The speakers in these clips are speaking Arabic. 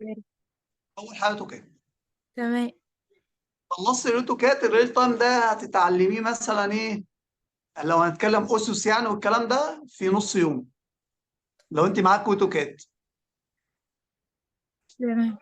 عارف. اول حاجه اوتوكاد. تمام. خلصت الاوتوكاد، الريل تايم ده هتتعلميه مثلا ايه، لو هنتكلم اسس يعني والكلام ده، في نص يوم لو انت معاك اوتوكاد. تمام.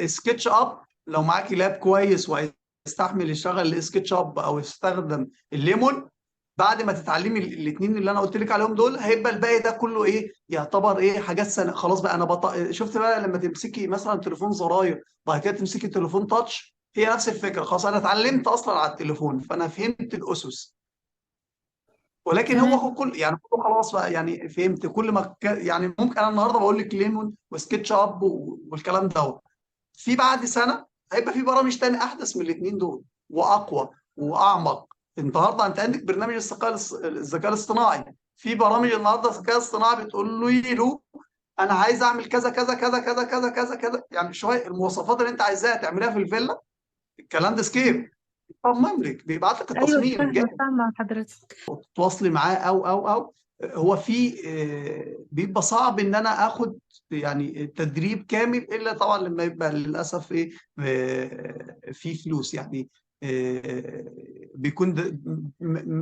سكتش اب لو معاكي لاب كويس وهيستحمل يشتغل السكتش اب او يستخدم الليمون، بعد ما تتعلمي الاثنين اللي انا قلت لك عليهم دول، هيبقى الباقي ده كله ايه، يعتبر ايه، حاجات سنة. خلاص بقى انا شفت بقى لما تمسكي مثلا تليفون زراير بعد كده تمسكي تليفون تاتش، هي نفس الفكره. خلاص انا اتعلمت اصلا على التليفون، فانا فهمت الاسس. ولكن هو تمام. كل يعني كله خلاص بقى يعني فهمت كل ما يعني ممكن انا النهارده بقول لك ليمون وسكتش اب والكلام ده، في بعد سنه هيبقى في برامج تاني احدث من الاثنين دول واقوى واعمق. النهارده انت عندك برنامج الذكاء الاصطناعي، في برامج النهارده الذكاء الاصطناعي بتقول له انا عايز اعمل كذا كذا كذا كذا كذا كذا كذا، يعني شويه المواصفات اللي انت عايزاها تعملها في الفيلا، الكلام ده سكيب، صمم لك، بيبعت لك ايوه التصميم فاهمه جاهز، فاهمه حضرتك. تواصلي معاه او هو في بيبقى صعب ان انا اخد يعني تدريب كامل، الا طبعا لما يبقى للاسف ايه، في فلوس يعني، بيكون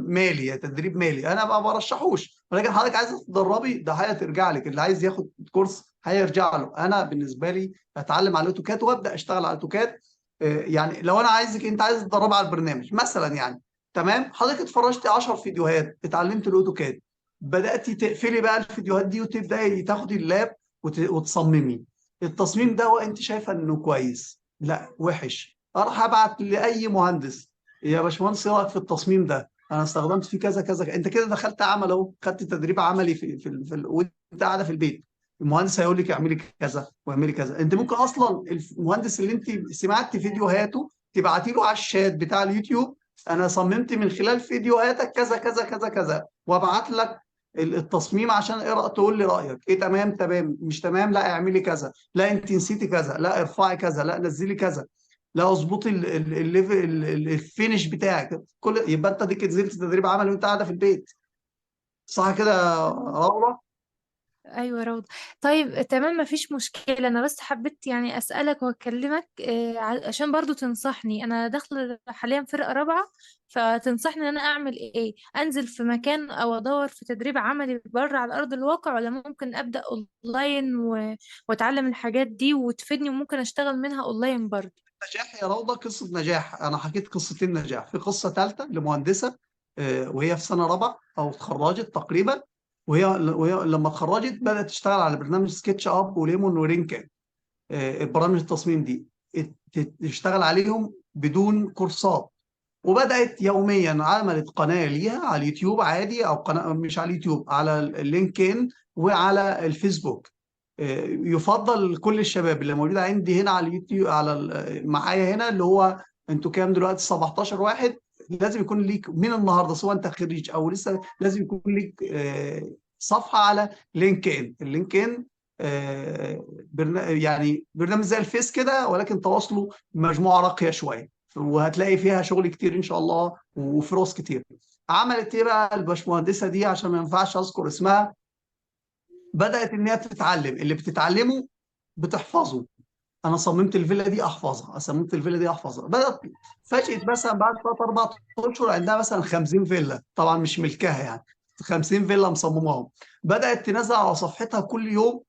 مالي، يعني تدريب مالي انا ما برشحوش. ولكن حضرتك عايزه تتدربي ده هترجع لك، اللي عايز ياخد كورس هيرجع له. انا بالنسبه لي اتعلم على الاوتوكاد وابدا اشتغل على الاوتوكاد. يعني لو انا عايزك انت عايز تدرب على البرنامج مثلا يعني، تمام، حضرتك اتفرجت 10 فيديوهات اتعلمت الاوتوكاد، بداتي تقفلي بقى الفيديوهات دي وتبداي تاخدي اللاب وتصممي. التصميم ده وانت شايفه انه كويس، لا وحش، اروح ابعت لاي مهندس، يا باشمهندس ايه رايك في التصميم ده، انا استخدمت فيه كذا كذا. انت كده دخلت عمل اهو، خدت تدريب عملي وانت قاعده في البيت. المهندس هيقول لك اعملي كذا واعملي كذا. انت ممكن اصلا المهندس اللي انت سمعت فيديوهاته تبعتي له على الشات بتاع اليوتيوب، انا صممت من خلال فيديوهاتك كذا كذا كذا كذا، وابعت لك التصميم عشان اقرا تقول لي رايك ايه، تمام تمام، مش تمام لا اعملي كذا، لا انت نسيتي كذا، لا ارفعي كذا، لا نزلي كذا، لا اظبطي الليفل الفينش بتاعك. كل يبقى انت ديك نزلت تدريب عملي وانت قاعده في البيت، صح كده يا روضه؟ ايوه روضة. طيب تمام مفيش مشكلة، انا بس حبيت يعني اسألك واكلمك عشان برضو تنصحني. انا داخلة حاليا فرقة رابعة، فتنصحني ان انا اعمل ايه؟ انزل في مكان او ادور في تدريب عملي بره على ارض الواقع، ولا ممكن ابدأ اونلاين واتعلم الحاجات دي وتفيدني وممكن اشتغل منها اونلاين برضو؟ نجاح يا روضه، قصه نجاح، انا حكيت قصتين نجاح، في قصه ثالثه لمهندسه وهي في سنه رابعه او اتخرجت تقريبا، وهي لما اتخرجت بدات تشتغل على برنامج سكتش اب وليمون ورينكان، برامج التصميم دي تشتغل عليهم بدون كورسات. وبدأت يوميا عملت قناة ليها على اليوتيوب عادي، أو قناة مش على اليوتيوب، على اللينكين وعلى الفيسبوك. يفضل كل الشباب اللي موجودة عندي هنا على اليوتيوب، على معايا هنا، اللي هو انتوا كام دلوقتي، 17 واحد، لازم يكون ليك من النهارده سواء انت خريج او لسه، لازم يكون ليك صفحة على لينكين. اللينكين يعني برنامج زي الفيس كده، ولكن تواصلوا مجموعة راقية شوية، وهتلاقي فيها شغل كتير ان شاء الله وفرص كتير. عملت ايه بقى الباشمهندسه دي عشان ما ينفعش اذكر اسمها؟ بدات ان هي تتعلم، اللي بتتعلمه بتحفظه. انا صممت الفيلا دي احفظها، صممت الفيلا دي احفظها. بدات فاجئت مثلا بعد 3 4 اشهر عندها مثلا 50 فيلا، طبعا مش ملكها يعني، 50 فيلا مصمماهم. بدات تنزل على صفحتها كل يوم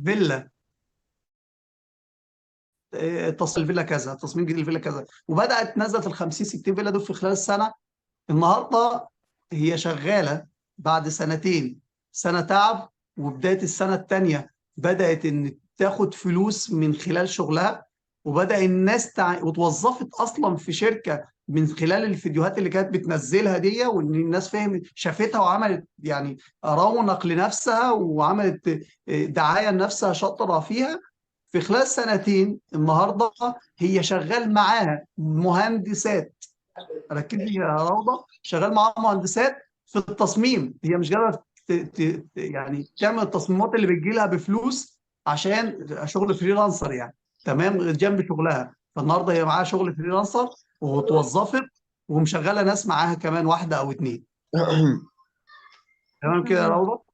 فيلا، تصل الفيلا كذا، تصميم جديد الفيلا كذا، وبدات تنزل ال 50 60 فيلا دول في خلال السنه. النهارده هي شغاله بعد سنتين، سنه تعب وبدايه السنه الثانيه بدات ان تاخد فلوس من خلال شغلها، وبدا الناس وتوظفت اصلا في شركه من خلال الفيديوهات اللي كانت بتنزلها دي، وان الناس فهمت شافتها وعملت يعني رونق لنفسها وعملت دعايه لنفسها شاطره فيها. في خلال سنتين النهارده هي شغال معاها مهندسات، ركزي يا روضه، شغال معاها مهندسات في التصميم. هي مش قادره يعني تعمل التصميمات اللي بتجي لها بفلوس عشان شغل فريلانسر يعني، تمام، جنب شغلها. فالنهارده هي معاها شغل فريلانسر واتوظفت ومشغله ناس معاها كمان واحده او اتنين. تمام كده يا تمام. روضه؟